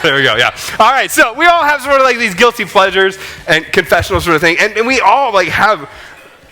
There we go, yeah. All right, so we all have sort of like these guilty pleasures and confessional sort of thing, and we all like have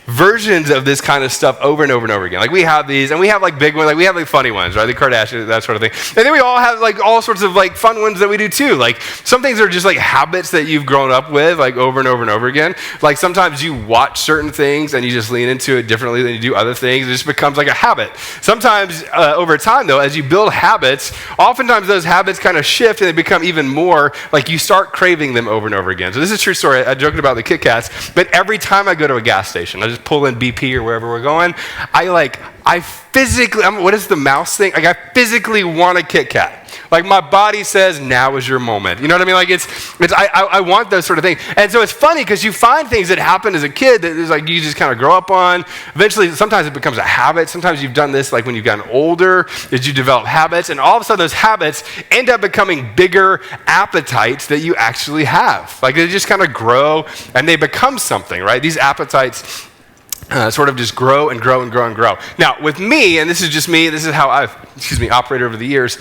versions of this kind of stuff over and over and over again. Like we have these, and we have like big ones, like we have like funny ones, right? The Kardashians, that sort of thing. And then we all have like all sorts of like fun ones that we do too. Like some things are just like habits that you've grown up with like over and over and over again. Like sometimes you watch certain things and you just lean into it differently than you do other things. It just becomes like a habit. Sometimes over time though, as you build habits, oftentimes those habits kind of shift and they become even more like you start craving them over and over again. So this is a true story. I joked about the Kit Kats, but every time I go to a gas station, I just pull in BP or wherever we're going, I physically, what is the mouse thing? Like I physically want a Kit Kat. Like my body says, now is your moment. You know what I mean? Like I want those sort of things. And so it's funny because you find things that happen as a kid that is like you just kind of grow up on. Eventually, sometimes it becomes a habit. Sometimes you've done this like when you've gotten older, as you develop habits, and all of a sudden those habits end up becoming bigger appetites that you actually have. Like they just kind of grow and they become something, right? These appetites sort of just grow and grow and grow and grow. Now, with me, and this is just me, this is how I've, operated over the years,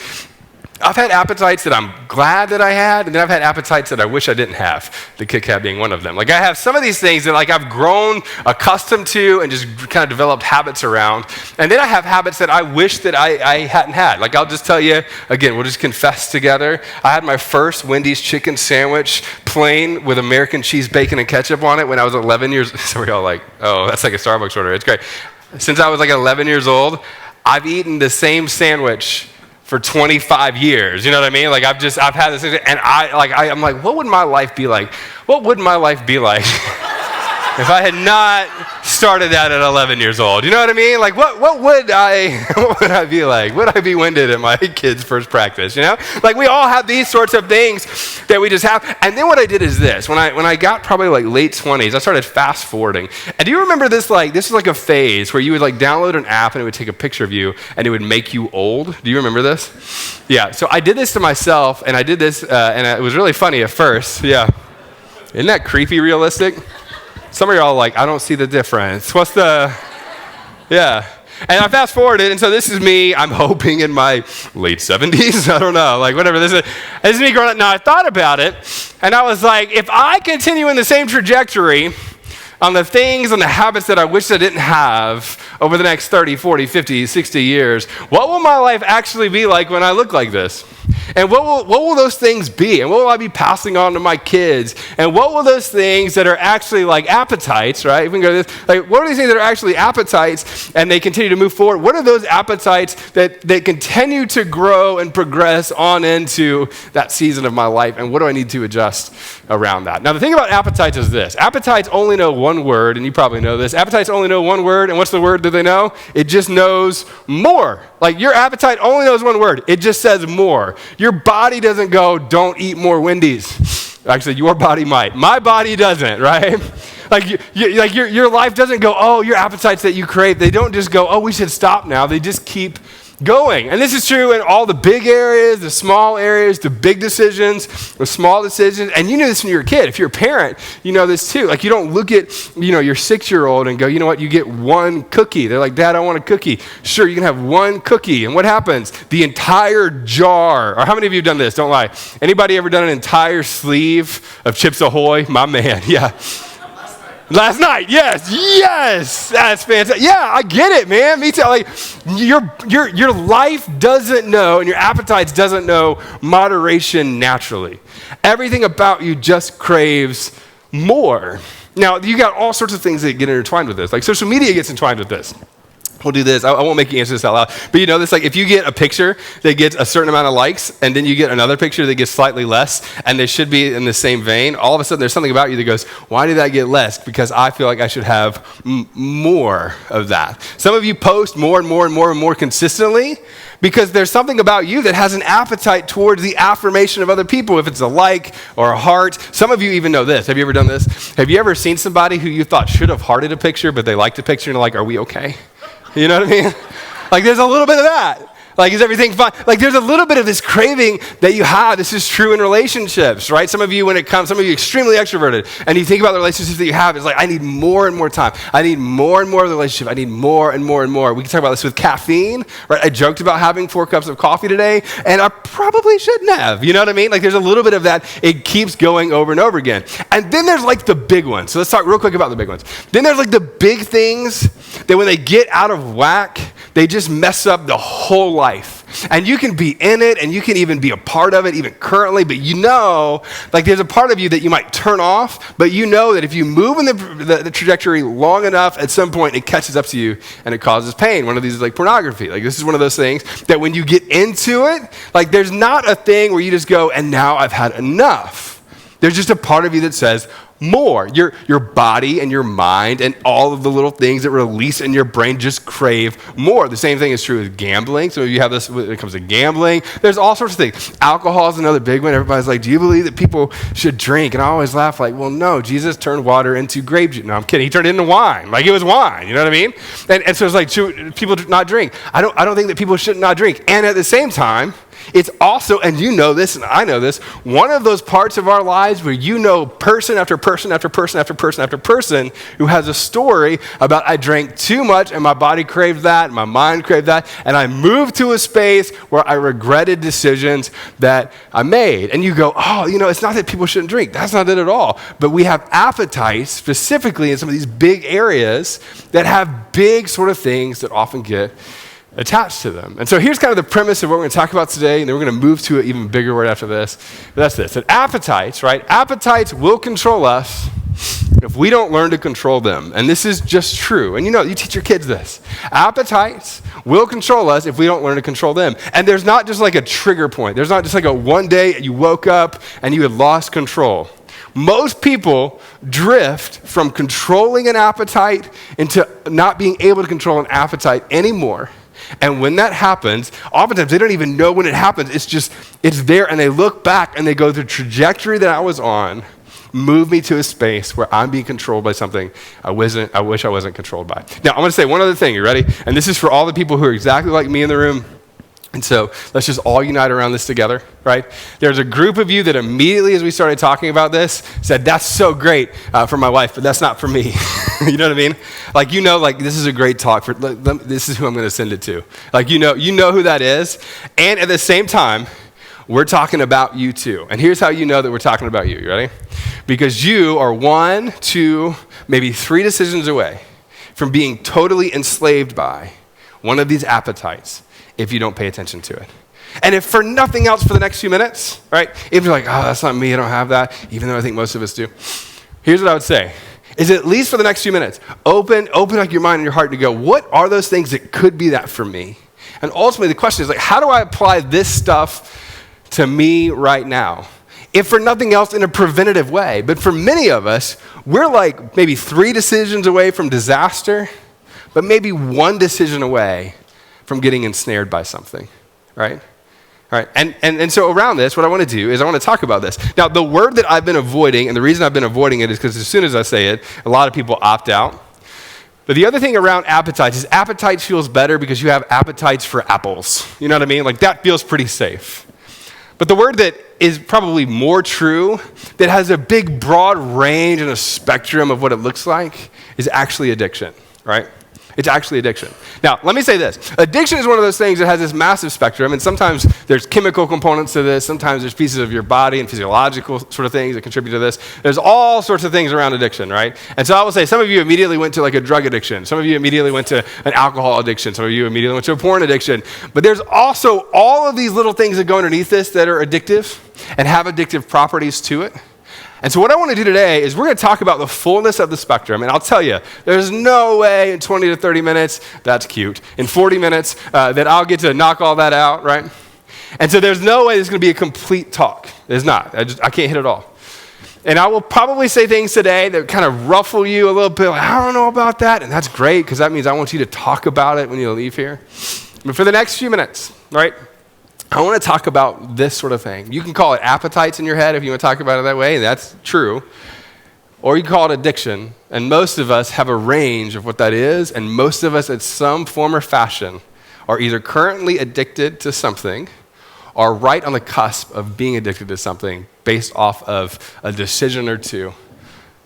I've had appetites that I'm glad that I had, and then I've had appetites that I wish I didn't have, the Kit Kat being one of them. Like I have some of these things that like I've grown accustomed to and just kind of developed habits around, and then I have habits that I wish that I hadn't had. Like I'll just tell you, again, we'll just confess together. I had my first Wendy's chicken sandwich plain with American cheese, bacon, and ketchup on it when I was 11 years, so we're all like, oh, that's like a Starbucks order, it's great. Since I was like 11 years old, I've eaten the same sandwich for 25 years, you know what I mean? Like I've had this, and I'm like, what would my life be like? What would my life be like if I had not started that at 11 years old? You know what I mean? Like what would I be like? Would I be winded at my kid's first practice, you know? Like we all have these sorts of things that we just have. And then what I did is this, when I got probably like late 20s, I started fast forwarding. And do you remember this is like a phase where you would like download an app and it would take a picture of you and it would make you old? Do you remember this? Yeah, so I did this to myself and I did this and it was really funny at first, yeah. Isn't that creepy realistic? Some of y'all are like, I don't see the difference. Yeah. And I fast forwarded, and so this is me, I'm hoping in my late 70s, I don't know, like whatever this is me growing up. Now I thought about it, and I was like, if I continue in the same trajectory on the things and the habits that I wish I didn't have over the next 30, 40, 50, 60 years, what will my life actually be like when I look like this? And what will those things be? And what will I be passing on to my kids? And what will those things that are actually like appetites, right? If we can go to this, like what are these things that are actually appetites and they continue to move forward? What are those appetites that continue to grow and progress on into that season of my life? And what do I need to adjust around that? Now the thing about appetites is this. Appetites only know one word, and you probably know this. Appetites only know one word, and what's the word that they know? It just knows more. Like your appetite only knows one word. It just says more. Your body doesn't go, don't eat more Wendy's. Actually, your body might. My body doesn't, right? Like your life doesn't go, oh, your appetites that you crave, they don't just go, oh, we should stop now. They just keep going. And this is true in all the big areas, the small areas, the big decisions, the small decisions. And you know this when you're a kid. If you're a parent, you know this too. Like you don't look at, your 6-year-old and go, you know what, you get one cookie. They're like, Dad, I want a cookie. Sure, you can have one cookie. And what happens? The entire jar, or how many of you have done this? Don't lie. Anybody ever done an entire sleeve of Chips Ahoy? My man, yeah. Last night, yes, that's fantastic. Yeah, I get it, man. Me too. Like your life doesn't know, and your appetites doesn't know moderation naturally. Everything about you just craves more. Now, you got all sorts of things that get intertwined with this. Like social media gets entwined with this. We'll do this. I won't make you answer this out loud. But you know this, like if you get a picture that gets a certain amount of likes and then you get another picture that gets slightly less and they should be in the same vein, all of a sudden there's something about you that goes, why did that get less? Because I feel like I should have more of that. Some of you post more and more and more and more consistently because there's something about you that has an appetite towards the affirmation of other people, if it's a like or a heart. Some of you even know this. Have you ever done this? Have you ever seen somebody who you thought should have hearted a picture, but they liked a picture and you're like, are we okay? You know what I mean? Like there's a little bit of that. Like, is everything fine? Like, there's a little bit of this craving that you have. This is true in relationships, right? Some of you extremely extroverted, and you think about the relationships that you have, it's like, I need more and more time. I need more and more of the relationship. I need more and more and more. We can talk about this with caffeine, right? I joked about having 4 cups of coffee today, and I probably shouldn't have. You know what I mean? Like, there's a little bit of that. It keeps going over and over again. And then there's like the big ones. So let's talk real quick about the big ones. Then there's like the big things that when they get out of whack, they just mess up the whole life. And you can be in it, and you can even be a part of it, even currently, but you know, like there's a part of you that you might turn off, but you know that if you move in the trajectory long enough, at some point it catches up to you and it causes pain. One of these is like pornography. Like, this is one of those things that when you get into it, like there's not a thing where you just go, and now I've had enough. There's just a part of you that says, more. Your body and your mind and all of the little things that release in your brain just crave more. The same thing is true with gambling. So you have this when it comes to gambling. There's all sorts of things. Alcohol is another big one. Everybody's like, do you believe that people should drink? And I always laugh like, well, no, Jesus turned water into grape juice. No, I'm kidding. He turned it into wine. Like, it was wine. You know what I mean? And so it's like, should people not drink? I don't think that people should not drink. And at the same time, it's also, and you know this and I know this, one of those parts of our lives where you know person after person after person after person after person who has a story about, I drank too much and my body craved that, and my mind craved that, and I moved to a space where I regretted decisions that I made. And you go, oh, you know, it's not that people shouldn't drink. That's not it at all. But we have appetites specifically in some of these big areas that have big sort of things that often get attached to them. And so here's kind of the premise of what we're going to talk about today, and then we're going to move to an even bigger word after this. But that's this. That appetites, right? Appetites will control us if we don't learn to control them. And this is just true. And you know, you teach your kids this. Appetites will control us if we don't learn to control them. And there's not just like a trigger point. There's not just like a one day you woke up and you had lost control. Most people drift from controlling an appetite into not being able to control an appetite anymore. And when that happens, oftentimes they don't even know when it happens. It's there, and they look back and they go, the trajectory that I was on moved me to a space where I'm being controlled by something I wish I wasn't controlled by. Now, I want to say one other thing. You ready? And this is for all the people who are exactly like me in the room. And so let's just all unite around this together, right? There's a group of you that immediately as we started talking about this said, that's so great for my wife, but that's not for me. You know what I mean? Like, you know, like this is a great talk for, this is who I'm going to send it to. Like, you know who that is. And at the same time, we're talking about you too. And here's how you know that we're talking about you. You ready? Because you are 1, 2, maybe 3 decisions away from being totally enslaved by one of these appetites if you don't pay attention to it. And if for nothing else for the next few minutes, right? If you're like, oh, that's not me, I don't have that, even though I think most of us do. Here's what I would say, is at least for the next few minutes, open up your mind and your heart to go, what are those things that could be that for me? And ultimately the question is like, how do I apply this stuff to me right now? If for nothing else, in a preventative way. But for many of us, we're like maybe 3 decisions away from disaster, but maybe 1 decision away from getting ensnared by something, right? All right, and so around this, what I want to do is I want to talk about this. Now, the word that I've been avoiding, and the reason I've been avoiding it is because as soon as I say it, a lot of people opt out. But the other thing around appetites is appetites feels better because you have appetites for apples. You know what I mean? Like, that feels pretty safe. But the word that is probably more true, that has a big, broad range and a spectrum of what it looks like, is actually addiction, right? It's actually addiction. Now, let me say this. Addiction is one of those things that has this massive spectrum, and sometimes there's chemical components to this. Sometimes there's pieces of your body and physiological sort of things that contribute to this. There's all sorts of things around addiction, right? And so I will say some of you immediately went to like a drug addiction. Some of you immediately went to an alcohol addiction. Some of you immediately went to a porn addiction. But there's also all of these little things that go underneath this that are addictive and have addictive properties to it. And so what I want to do today is we're going to talk about the fullness of the spectrum. And I'll tell you, there's no way in 20 to 30 minutes, that's cute, in 40 minutes that I'll get to knock all that out, right? And so there's no way there's going to be a complete talk. There's not. I can't hit it all. And I will probably say things today that kind of ruffle you a little bit. Like, I don't know about that. And that's great because that means I want you to talk about it when you leave here. But for the next few minutes, right? I want to talk about this sort of thing. You can call it appetites in your head if you want to talk about it that way. That's true. Or you can call it addiction. And most of us have a range of what that is. And most of us, at some form or fashion, are either currently addicted to something or right on the cusp of being addicted to something based off of a decision or two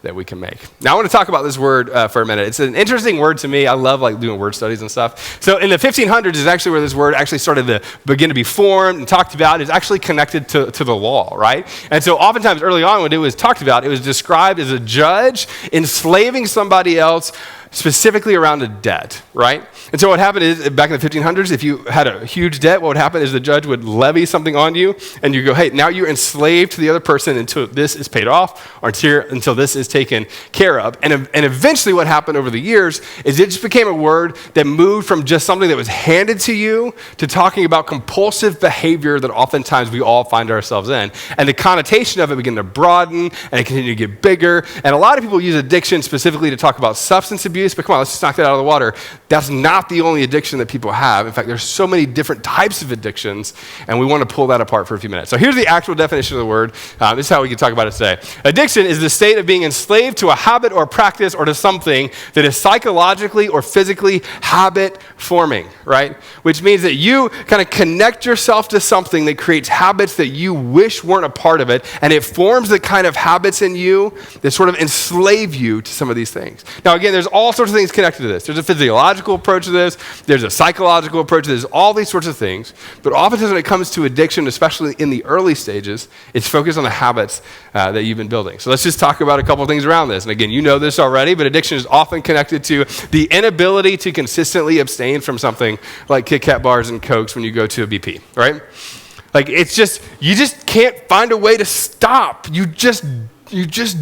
that we can make. Now, I want to talk about this word for a minute. It's an interesting word to me. I love doing word studies and stuff. So in the 1500s is actually where this word actually started to begin to be formed and talked about. It's actually connected to the law, right? And so oftentimes early on when it was talked about, it was described as a judge enslaving somebody else specifically around a debt, right? And so what happened is, back in the 1500s, if you had a huge debt, what would happen is the judge would levy something on you, and you go, hey, now you're enslaved to the other person until this is paid off, or until this is taken care of. And eventually what happened over the years is it just became a word that moved from just something that was handed to you to talking about compulsive behavior that oftentimes we all find ourselves in. And the connotation of it began to broaden, and it continued to get bigger. And a lot of people use addiction specifically to talk about substance abuse, but come on, let's just knock that out of the water. That's not the only addiction that people have. In fact, there's so many different types of addictions, and we want to pull that apart for a few minutes. So here's the actual definition of the word. This is how we can talk about it today. Addiction is the state of being enslaved to a habit or practice or to something that is psychologically or physically habit forming, right? Which means that you kind of connect yourself to something that creates habits that you wish weren't a part of it, and it forms the kind of habits in you that sort of enslave you to some of these things. Now, again, there's all sorts of things connected to this. There's a physiological approach to this. There's a psychological approach to this. All these sorts of things. But oftentimes when it comes to addiction, especially in the early stages, it's focused on the habits that you've been building. So let's just talk about a couple of things around this. And again, you know this already, but addiction is often connected to the inability to consistently abstain from something like Kit Kat bars and Cokes when you go to a BP, right? Like it's just, you just can't find a way to stop. You just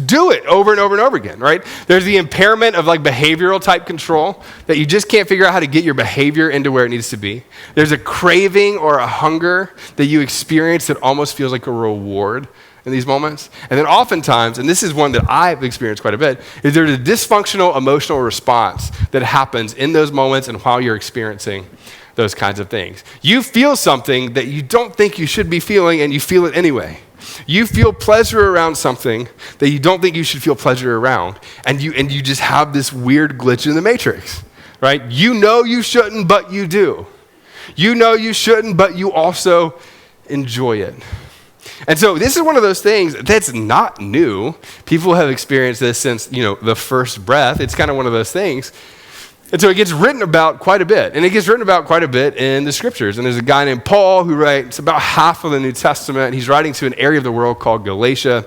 do it over and over and over again, right? There's the impairment of behavioral type control that you just can't figure out how to get your behavior into where it needs to be. There's a craving or a hunger that you experience that almost feels like a reward in these moments. And then oftentimes, and this is one that I've experienced quite a bit, is there's a dysfunctional emotional response that happens in those moments and while you're experiencing those kinds of things. You feel something that you don't think you should be feeling, and you feel it anyway. You feel pleasure around something that you don't think you should feel pleasure around, and you just have this weird glitch in the matrix, right? You know you shouldn't, but you do. You know you shouldn't, but you also enjoy it. And so this is one of those things that's not new. People have experienced this since, the first breath. It's kind of one of those things. And so it gets written about quite a bit. And it gets written about quite a bit in the scriptures. And there's a guy named Paul who writes about half of the New Testament. He's writing to an area of the world called Galatia.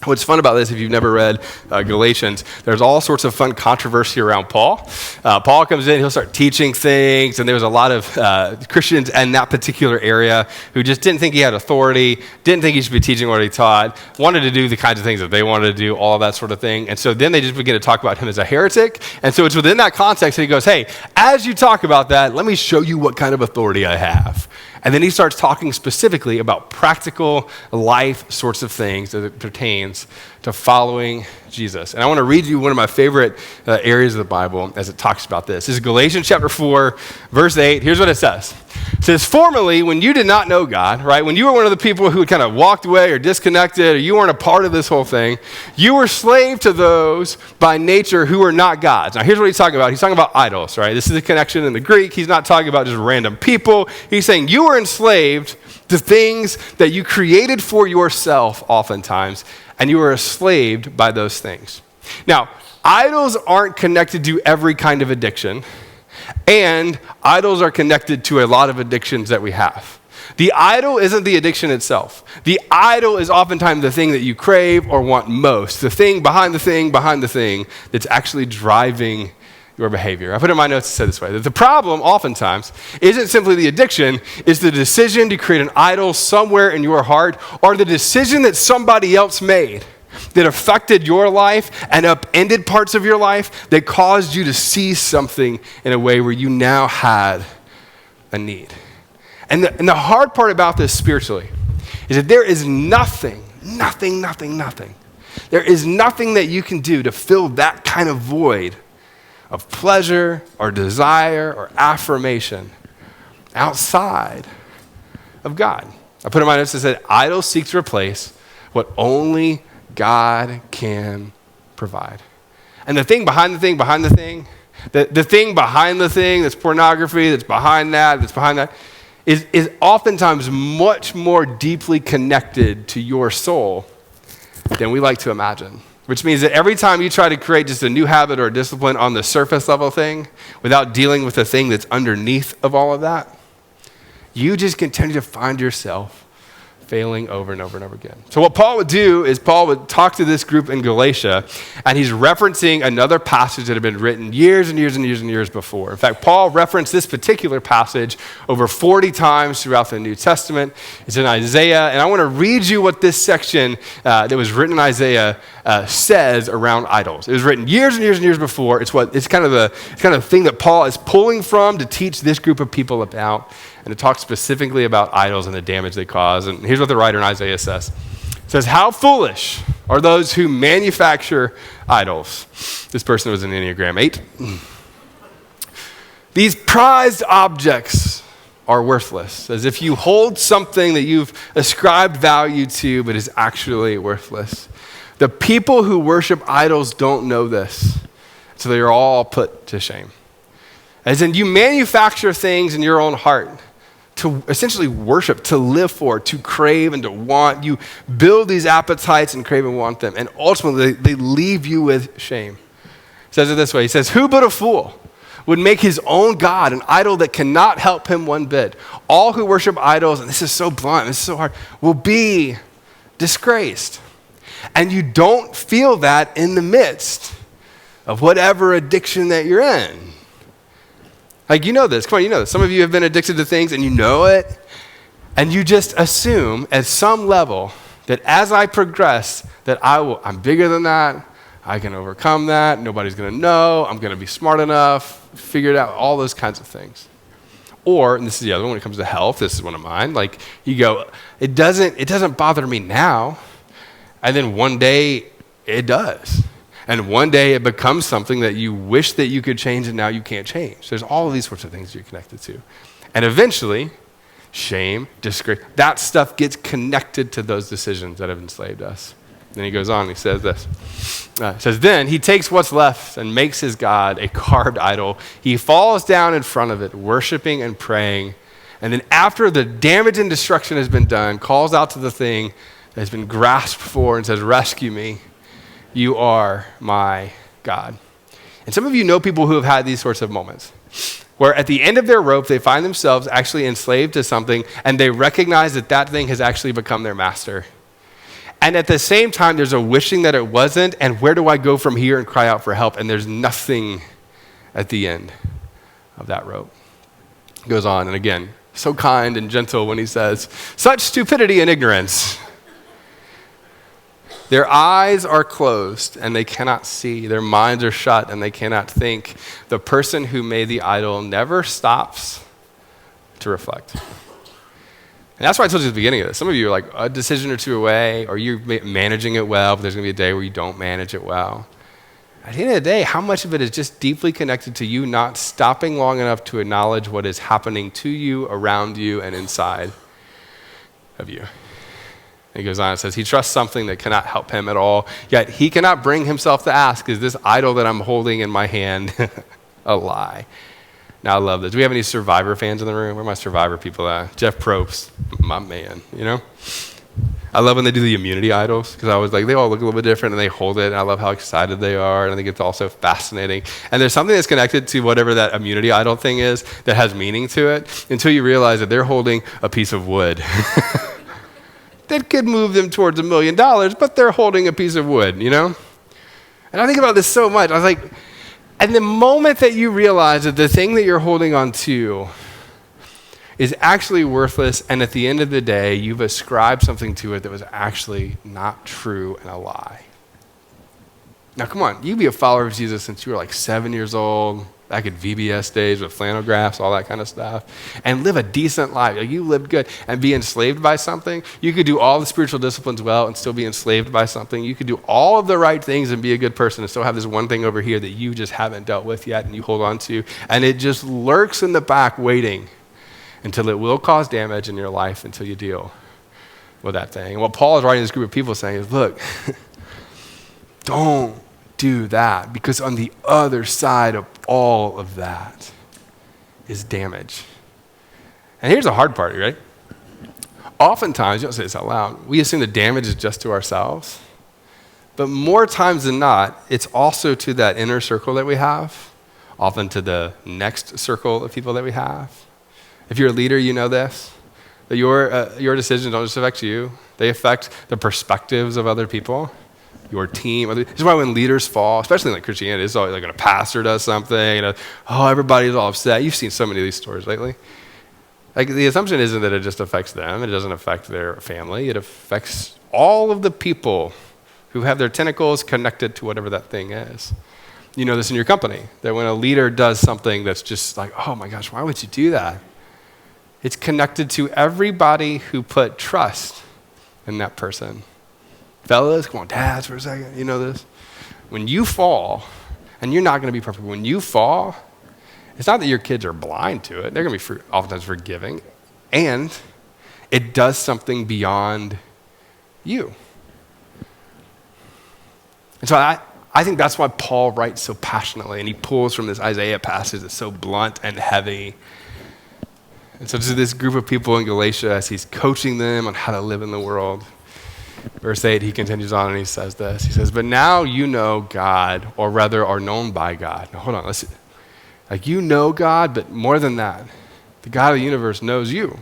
What's fun about this, if you've never read Galatians, there's all sorts of fun controversy around Paul. Paul comes in, he'll start teaching things, and there was a lot of Christians in that particular area who just didn't think he had authority, didn't think he should be teaching what he taught, wanted to do the kinds of things that they wanted to do, all of that sort of thing. And so then they just begin to talk about him as a heretic. And so it's within that context that he goes, hey, as you talk about that, let me show you what kind of authority I have. And then he starts talking specifically about practical life sorts of things as it pertains to following Jesus. And I want to read you one of my favorite areas of the Bible as it talks about this. This is Galatians chapter 4, verse 8. Here's what it says. It says, formerly, when you did not know God, right, when you were one of the people who kind of walked away or disconnected, or you weren't a part of this whole thing, you were slave to those by nature who were not God's. Now, here's what he's talking about. He's talking about idols, right? This is a connection in the Greek. He's not talking about just random people. He's saying you were enslaved to things that you created for yourself oftentimes, and you were enslaved by those things. Now, idols aren't connected to every kind of addiction, and idols are connected to a lot of addictions that we have. The idol isn't the addiction itself. The idol is oftentimes the thing that you crave or want most, the thing behind the thing that's actually driving your behavior. I put in my notes to say this way, that the problem oftentimes isn't simply the addiction, it's the decision to create an idol somewhere in your heart, or the decision that somebody else made that affected your life and upended parts of your life that caused you to see something in a way where you now had a need. And the hard part about this spiritually is that there is nothing. There is nothing that you can do to fill that kind of void of pleasure or desire or affirmation outside of God. I put in my notes that said, idols seek to replace what only God can provide. And the thing behind the thing The thing behind the thing, that's pornography, that's behind that, is oftentimes much more deeply connected to your soul than we like to imagine. Which means that every time you try to create just a new habit or a discipline on the surface level thing, without dealing with the thing that's underneath of all of that, you just continue to find yourself failing over and over and over again. So what Paul would do is Paul would talk to this group in Galatia, and he's referencing another passage that had been written years and years and years and years before. In fact, Paul referenced this particular passage over 40 times throughout the New Testament. It's in Isaiah, and I want to read you what this section that was written in Isaiah says around idols. It was written years and years and years before. It's kind of the thing that Paul is pulling from to teach this group of people about. And it talks specifically about idols and the damage they cause. And here's what the writer in Isaiah says. It says, "How foolish are those who manufacture idols." This person was an Enneagram 8. "These prized objects are worthless," as if you hold something that you've ascribed value to but is actually worthless. "The people who worship idols don't know this, so they are all put to shame." As in, you manufacture things in your own heart to essentially worship, to live for, to crave and to want. You build these appetites and crave and want them, and ultimately they leave you with shame. He says it this way. He says, "Who but a fool would make his own God an idol that cannot help him one bit? All who worship idols," and this is so blunt, this is so hard, "will be disgraced." And you don't feel that in the midst of whatever addiction that you're in. Like, you know this. Come on, you know this. Some of you have been addicted to things and you know it. And you just assume at some level that as I progress, that I'm bigger than that. I can overcome that. Nobody's going to know. I'm going to be smart enough, figure it out, all those kinds of things. Or, and this is the other one when it comes to health, this is one of mine. Like, you go, it doesn't bother me now. And then one day it does. And one day it becomes something that you wish that you could change and now you can't change. There's all of these sorts of things you're connected to. And eventually, shame, disgrace, that stuff gets connected to those decisions that have enslaved us. Then he goes on, he says this. He says, "Then he takes what's left and makes his God a carved idol. He falls down in front of it, worshiping and praying. And then after the damage and destruction has been done, calls out to the thing that has been grasped for and says, 'Rescue me. You are my God.'" And some of you know people who have had these sorts of moments where at the end of their rope, they find themselves actually enslaved to something and they recognize that that thing has actually become their master. And at the same time, there's a wishing that it wasn't, and where do I go from here and cry out for help? And there's nothing at the end of that rope. He goes on, and again, so kind and gentle when he says, "Such stupidity and ignorance. Their eyes are closed and they cannot see. Their minds are shut and they cannot think. The person who made the idol never stops to reflect." And that's why I told you at the beginning of this. Some of you are like a decision or two away, or you're managing it well, but there's going to be a day where you don't manage it well. At the end of the day, how much of it is just deeply connected to you not stopping long enough to acknowledge what is happening to you, around you, and inside of you? And he goes on and says, he trusts something that cannot help him at all, yet he cannot bring himself to ask, is this idol that I'm holding in my hand a lie? Now, I love this. Do we have any Survivor fans in the room? Where are my Survivor people at? Jeff Probst, my man, you know? I love when they do the immunity idols, because I was like, they all look a little bit different, and they hold it, and I love how excited they are, and I think it's also fascinating. And there's something that's connected to whatever that immunity idol thing is that has meaning to it, until you realize that they're holding a piece of wood. That could move them towards $1 million, but they're holding a piece of wood, you know? And I think about this so much. I was like, and the moment that you realize that the thing that you're holding on to is actually worthless, and at the end of the day, you've ascribed something to it that was actually not true and a lie. Now, come on, you be a follower of Jesus since you were like 7 years old, back at VBS days with flannel graphs, all that kind of stuff, and live a decent life. Like, you lived good and be enslaved by something. You could do all the spiritual disciplines well and still be enslaved by something. You could do all of the right things and be a good person and still have this one thing over here that you just haven't dealt with yet and you hold on to, and it just lurks in the back waiting until it will cause damage in your life until you deal with that thing. And what Paul is writing to this group of people saying is, look, don't do that, because on the other side of all of that is damage. And here's the hard part, right? Oftentimes, you don't say this out loud, we assume the damage is just to ourselves. But more times than not, it's also to that inner circle that we have, often to the next circle of people that we have. If you're a leader, you know this, that your decisions don't just affect you, they affect the perspectives of other people, your team. This is why when leaders fall, especially in like Christianity, it's always like when a pastor does something, everybody's all upset. You've seen so many of these stories lately. Like the assumption isn't that it just affects them, it doesn't affect their family, it affects all of the people who have their tentacles connected to whatever that thing is. You know this in your company, that when a leader does something that's just like, oh my gosh, why would you do that? It's connected to everybody who put trust in that person. Fellas, come on, dads for a second, you know this? When you fall, and you're not gonna be perfect, when you fall, it's not that your kids are blind to it. They're going to be oftentimes forgiving. And it does something beyond you. And so I think that's why Paul writes so passionately. And he pulls from this Isaiah passage that's so blunt and heavy. And so to this group of people in Galatia, as he's coaching them on how to live in the world, verse 8, he continues on and he says this. He says, but now you know God, or rather are known by God. Now hold on, listen. Like you know God, but more than that, the God of the universe knows you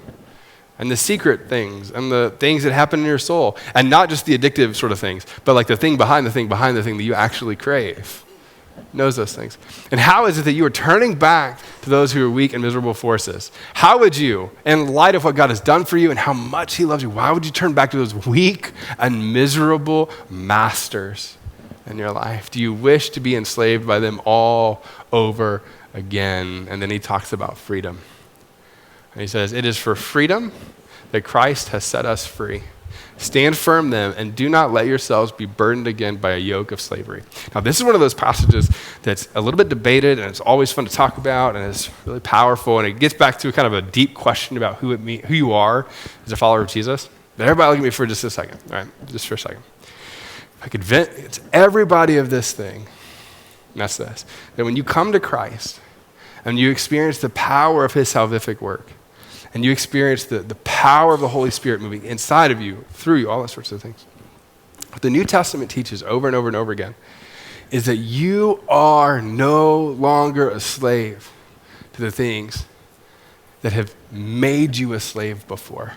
and the secret things and the things that happen in your soul, and not just the addictive sort of things, but like the thing behind the thing behind the thing that you actually crave. Knows those things. And how is it that you are turning back to those who are weak and miserable forces? How would you, in light of what God has done for you and how much he loves you, why would you turn back to those weak and miserable masters in your life? Do you wish to be enslaved by them all over again? And then he talks about freedom. And he says, it is for freedom that Christ has set us free. Stand firm then, and do not let yourselves be burdened again by a yoke of slavery. Now, this is one of those passages that's a little bit debated, and it's always fun to talk about, and it's really powerful, and it gets back to kind of a deep question about who you are as a follower of Jesus. But everybody look at me for just a second, all right? Just for a second. If I could convince everybody of this thing, and that's this, that when you come to Christ and you experience the power of his salvific work, and you experience the power of the Holy Spirit moving inside of you, through you, all that sorts of things. What the New Testament teaches over and over and over again is that you are no longer a slave to the things that have made you a slave before.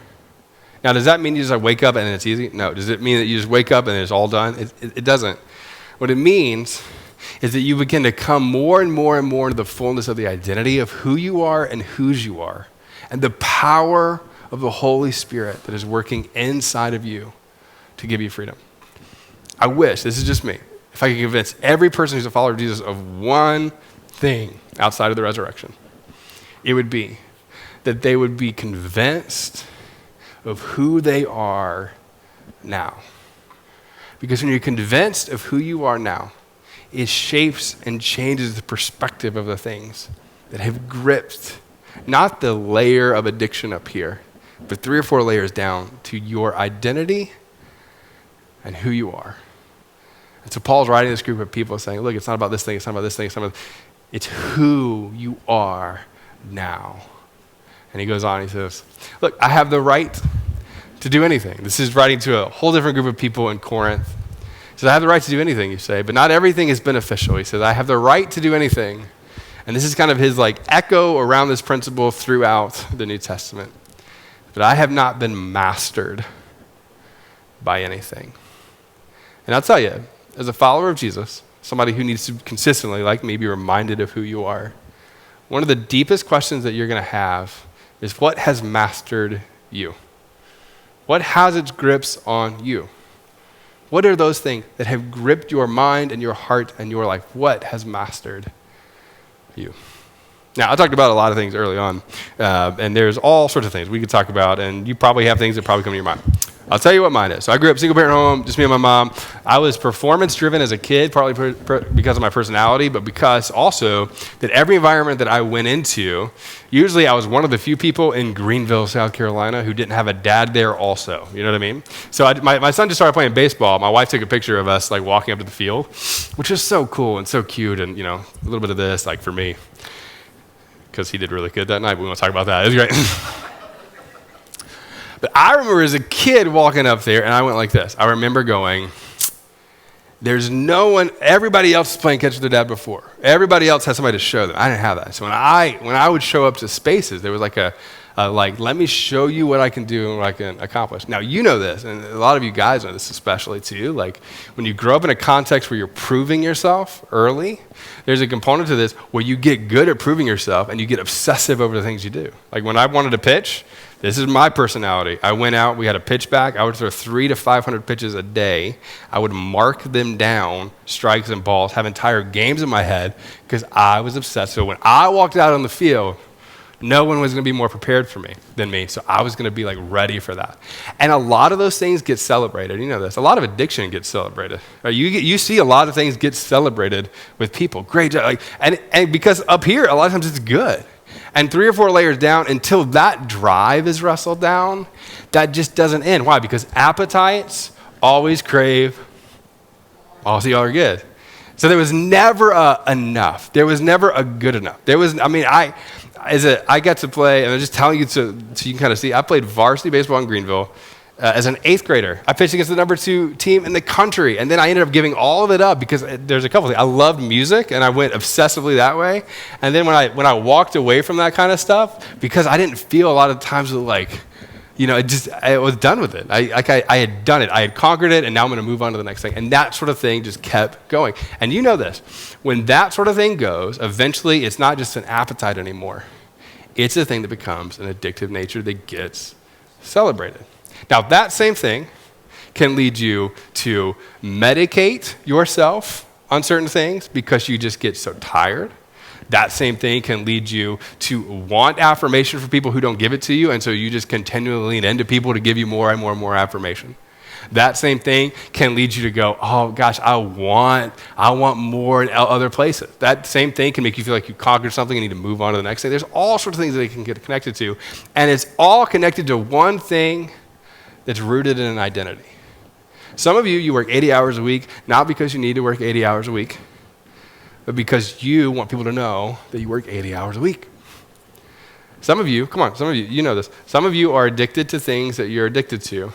Now, does that mean you just like wake up and it's easy? No. Does it mean that you just wake up and it's all done? It doesn't. What it means is that you begin to come more and more and more into the fullness of the identity of who you are and whose you are, and the power of the Holy Spirit that is working inside of you to give you freedom. I wish, this is just me, if I could convince every person who's a follower of Jesus of one thing outside of the resurrection, it would be that they would be convinced of who they are now. Because when you're convinced of who you are now, it shapes and changes the perspective of the things that have gripped not the layer of addiction up here, but 3 or 4 layers down to your identity and who you are. And so Paul's writing this group of people saying, look, it's not about this thing, it's not about this thing, it's who you are now. And he goes on, he says, look, I have the right to do anything. This is writing to a whole different group of people in Corinth. He says, I have the right to do anything, you say, but not everything is beneficial. He says, I have the right to do anything. And this is kind of his like echo around this principle throughout the New Testament. But I have not been mastered by anything. And I'll tell you, as a follower of Jesus, somebody who needs to consistently, like me, be reminded of who you are, one of the deepest questions that you're going to have is what has mastered you? What has its grips on you? What are those things that have gripped your mind and your heart and your life? What has mastered you? Now, I talked about a lot of things early on, and there's all sorts of things we could talk about, and you probably have things that probably come to your mind. I'll tell you what mine is. So I grew up single parent home, just me and my mom. I was performance driven as a kid, partly because of my personality, but because also that every environment that I went into, usually I was one of the few people in Greenville, South Carolina, who didn't have a dad there also. You know what I mean? So my son just started playing baseball. My wife took a picture of us like walking up to the field, which is so cool and so cute, and a little bit of this like for me, because he did really good that night. We won't talk about that. It was great. But I remember as a kid walking up there, and I went like this. I remember going, there's no one, everybody else is playing catch with their dad before. Everybody else has somebody to show them. I didn't have that. So when I would show up to spaces, there was like let me show you what I can do and what I can accomplish. Now, you know this, and a lot of you guys know this especially too. Like when you grow up in a context where you're proving yourself early, there's a component to this where you get good at proving yourself and you get obsessive over the things you do. Like when I wanted to pitch, this is my personality. I went out, we had a pitch back. I would throw 300 to 500 pitches a day. I would mark them down, strikes and balls, have entire games in my head because I was obsessed. So when I walked out on the field, no one was going to be more prepared for me than me. So I was going to be like ready for that. And a lot of those things get celebrated. You know this. A lot of addiction gets celebrated. Right? You see a lot of things get celebrated with people. Great job. And because up here, a lot of times it's good. And 3 or 4 layers down, until that drive is wrestled down, that just doesn't end. Why? Because appetites always crave all the other good. So there was never enough. There was never a good enough. I got to play, and I'm just telling you so you can kind of see, I played varsity baseball in Greenville as an 8th grader. I pitched against the number 2 team in the country, and then I ended up giving all of it up because there's a couple things. I loved music, and I went obsessively that way. And then when I walked away from that kind of stuff, because I didn't feel a lot of times I was done with it. I had done it. I had conquered it, and now I'm going to move on to the next thing. And that sort of thing just kept going. And you know this. When that sort of thing goes, eventually it's not just an appetite anymore. It's a thing that becomes an addictive nature that gets celebrated. Now, that same thing can lead you to medicate yourself on certain things because you just get so tired. That same thing can lead you to want affirmation from people who don't give it to you, and so you just continually lean into people to give you more and more and more affirmation. That same thing can lead you to go, oh gosh, I want more in other places. That same thing can make you feel like you conquered something and need to move on to the next thing. There's all sorts of things that it can get connected to, and it's all connected to one thing that's rooted in an identity. Some of you work 80 hours a week, not because you need to work 80 hours a week, but because you want people to know that you work 80 hours a week. Some of you, you know this. Some of you are addicted to things that you're addicted to,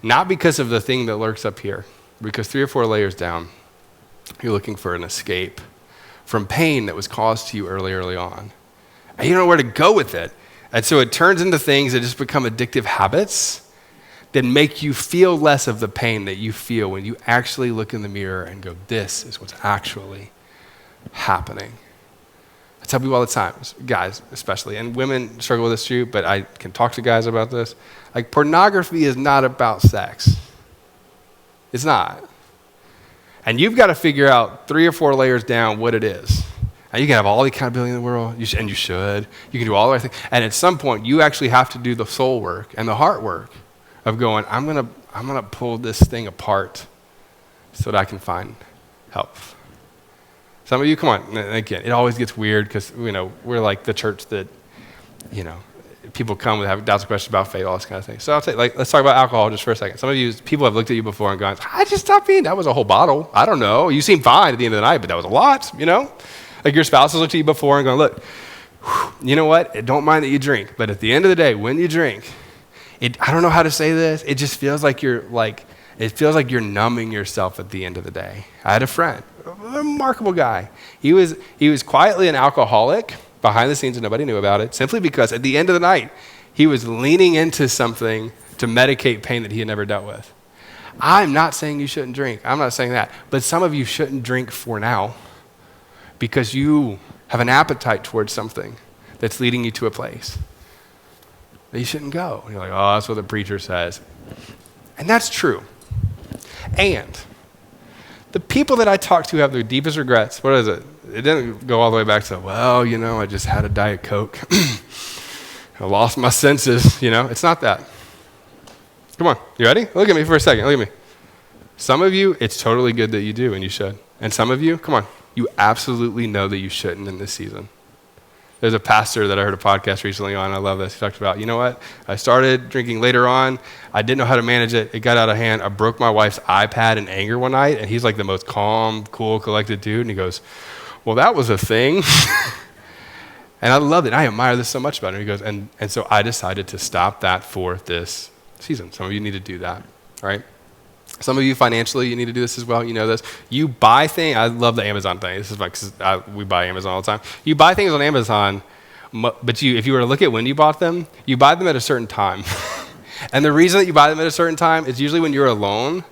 not because of the thing that lurks up here, because 3 or 4 layers down, you're looking for an escape from pain that was caused to you early on. And you don't know where to go with it. And so it turns into things that just become addictive habits that make you feel less of the pain that you feel when you actually look in the mirror and go, this is what's actually happening. I tell people all the time, guys especially, and women struggle with this too, but I can talk to guys about this. Like, pornography is not about sex. It's not. And you've got to figure out 3 or 4 layers down what it is. And you can have all the accountability in the world, and you should. You can do all the right things. And at some point, you actually have to do the soul work and the heart work of going, I'm gonna pull this thing apart so that I can find help. Some of you, come on, and again, it always gets weird because we're like the church that, people come with have doubts and questions about faith, all this kind of thing. So let's talk about alcohol just for a second. Some of you, people have looked at you before and gone, I just stopped being, that was a whole bottle. I don't know. You seem fine at the end of the night, but that was a lot, Like your spouse has looked at you before and gone, look, you know what? I don't mind that you drink, but at the end of the day, when you drink, I don't know how to say this. It just feels like you're numbing yourself at the end of the day. I had a friend, a remarkable guy. He was quietly an alcoholic behind the scenes and nobody knew about it, simply because at the end of the night, he was leaning into something to medicate pain that he had never dealt with. I'm not saying you shouldn't drink. I'm not saying that. But some of you shouldn't drink for now because you have an appetite towards something that's leading you to a place that you shouldn't go. And you're like, oh, that's what the preacher says. And that's true. And the people that I talk to have their deepest regrets. What is it? It doesn't go all the way back to, I just had a Diet Coke. I lost my senses, It's not that. Come on, you ready? Look at me for a second, look at me. Some of you, it's totally good that you do and you should. And some of you, come on, you absolutely know that you shouldn't in this season. There's a pastor that I heard a podcast recently on, I love this. He talked about, you know what? I started drinking later on. I didn't know how to manage it. It got out of hand. I broke my wife's iPad in anger one night, and he's like the most calm, cool, collected dude. And he goes, well, that was a thing. And I love it. I admire this so much about him. He goes, and so I decided to stop that for this season. Some of you need to do that, right? Some of you financially, you need to do this as well. You know this. You buy things. I love the Amazon thing. This is like, we buy Amazon all the time. You buy things on Amazon, but if you were to look at when you bought them, you buy them at a certain time. And the reason that you buy them at a certain time is usually when you're alone,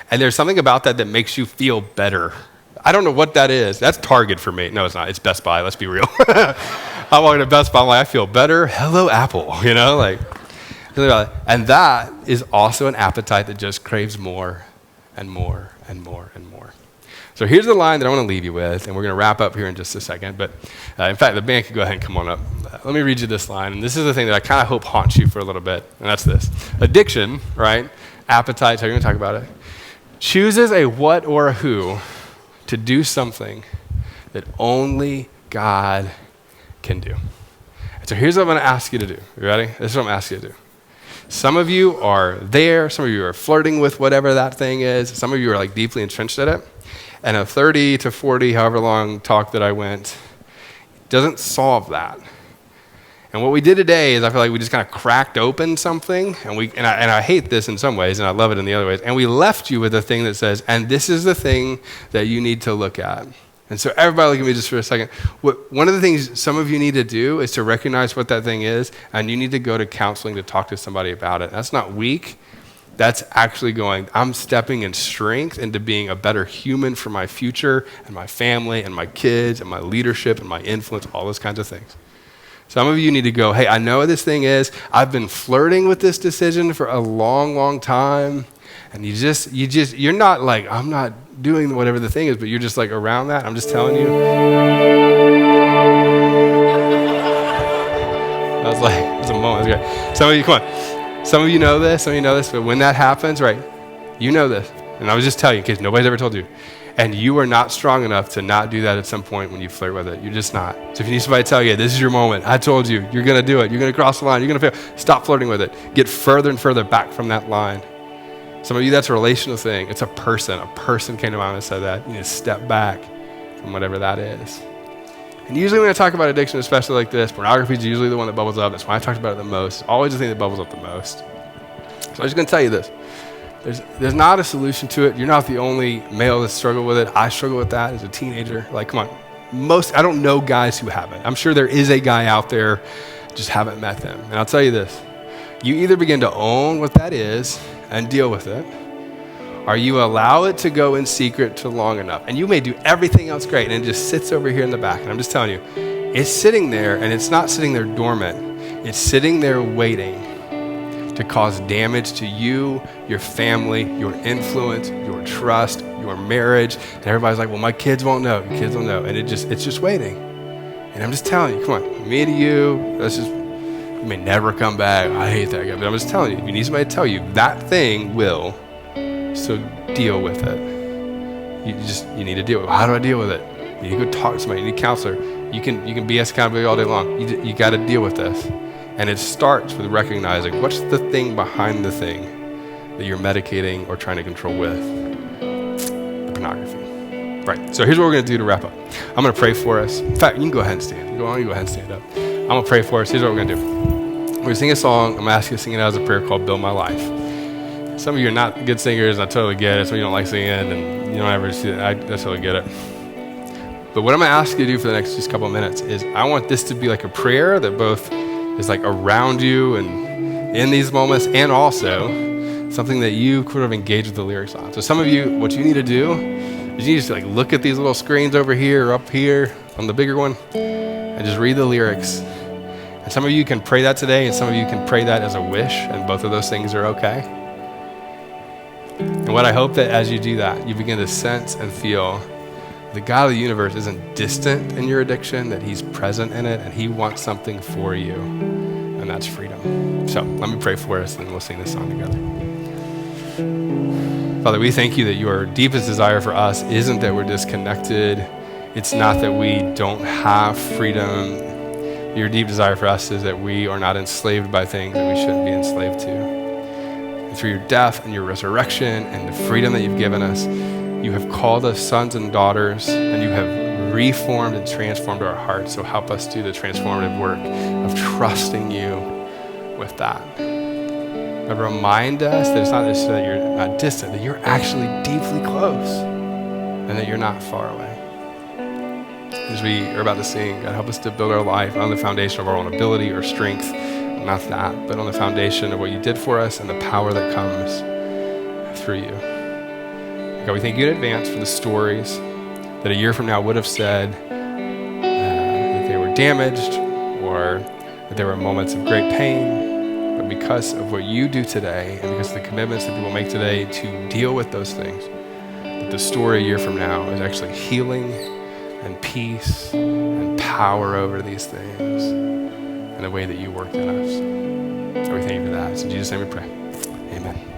and there's something about that makes you feel better. I don't know what that is. That's Target for me. No, it's not. It's Best Buy. Let's be real. I'm walking to Best Buy. I'm like, I feel better. Hello, Apple. You know, like. And that is also an appetite that just craves more and more and more and more. So here's the line that I want to leave you with, and we're going to wrap up here in just a second. But in fact, the band can go ahead and come on up. Let me read you this line, and this is the thing that I kind of hope haunts you for a little bit, and that's this. Addiction, right? Appetite, so you're going to talk about it. Chooses a what or a who to do something that only God can do. And so here's what I'm going to ask you to do. You ready? This is what I'm asking you to do. Some of you are there. Some of you are flirting with whatever that thing is. Some of you are like deeply entrenched in it. And a 30 to 40, however long talk that I went, doesn't solve that. And what we did today is I feel like we just kind of cracked open something. And I hate this in some ways, and I love it in the other ways. And we left you with a thing that says, and this is the thing that you need to look at. And so everybody look at me just for a second. One of the things some of you need to do is to recognize what that thing is, and you need to go to counseling to talk to somebody about it. That's not weak. That's actually I'm stepping in strength into being a better human for my future and my family and my kids and my leadership and my influence, all those kinds of things. Some of you need to go, hey, I know what this thing is. I've been flirting with this decision for a long, long time. And you're not like, I'm not doing whatever the thing is, but you're just like around that. I'm just telling you. I was like, it's a moment. That's great. Some of you, come on. Some of you know this. But when that happens, right, you know this. And I was just telling you in case nobody's ever told you. And you are not strong enough to not do that at some point when you flirt with it. You're just not. So if you need somebody to tell you, this is your moment. I told you, you're going to do it. You're going to cross the line. You're going to fail. Stop flirting with it. Get further and further back from that line. Some of you, that's a relational thing. It's a person. A person came to mind and said that. You need to step back from whatever that is. And usually when I talk about addiction, especially like this, pornography is usually the one that bubbles up. That's why I talked about it the most. It's always the thing that bubbles up the most. So I'm just going to tell you this. There's not a solution to it. You're not the only male that struggled with it. I struggled with that as a teenager. Like, come on. I don't know guys who haven't. I'm sure there is a guy out there, just haven't met them. And I'll tell you this. You either begin to own what that is and deal with it, or you allow it to go in secret too long enough. And you may do everything else great, and it just sits over here in the back. And I'm just telling you, it's sitting there, and it's not sitting there dormant. It's sitting there waiting to cause damage to you, your family, your influence, your trust, your marriage. And everybody's like, well, my kids won't know. Your kids won't know. And it's just waiting. And I'm just telling you, come on, me to you, you may never come back. I hate that guy. But I'm just telling you, if you need somebody to tell you, that thing will, so deal with it. You need to deal with it. How do I deal with it? You need to go talk to somebody. You need a counselor. You can BS accountability all day long. You got to deal with this. And it starts with recognizing what's the thing behind the thing that you're medicating or trying to control with. The pornography. Right. So here's what we're going to do to wrap up. I'm going to pray for us. In fact, you can go ahead and stand. Go ahead and stand up. I'm going to pray for us. Here's what we're going to do. We're going to sing a song. I'm going to ask you to sing it out as a prayer called Build My Life. Some of you are not good singers, and I totally get it. Some of you don't like singing, and you don't ever see it. I totally get it. But what I'm going to ask you to do for the next just couple of minutes is I want this to be like a prayer that both is like around you and in these moments, and also something that you could have engaged with the lyrics on. So some of you, what you need to do is you need to like look at these little screens over here or up here on the bigger one and just read the lyrics. And some of you can pray that today, and some of you can pray that as a wish, and both of those things are okay. And what I hope that as you do that, you begin to sense and feel the God of the universe isn't distant in your addiction, that he's present in it, and he wants something for you, and that's freedom. So let me pray for us, and then we'll sing this song together. Father, we thank you that your deepest desire for us isn't that we're disconnected. It's not that we don't have freedom. Your deep desire for us is that we are not enslaved by things that we shouldn't be enslaved to. And through your death and your resurrection and the freedom that you've given us, you have called us sons and daughters, and you have reformed and transformed our hearts. So help us do the transformative work of trusting you with that. But remind us that it's not just that you're not distant, that you're actually deeply close and that you're not far away. As we are about to sing, God, help us to build our life not on the foundation of our own ability or strength, not that, but on the foundation of what you did for us and the power that comes through you. God, we thank you in advance for the stories that a year from now would have said that they were damaged or that there were moments of great pain. But because of what you do today and because of the commitments that people make today to deal with those things, that the story a year from now is actually healing and peace and power over these things in the way that you worked in us. So we thank you for that. So in Jesus' name we pray. Amen.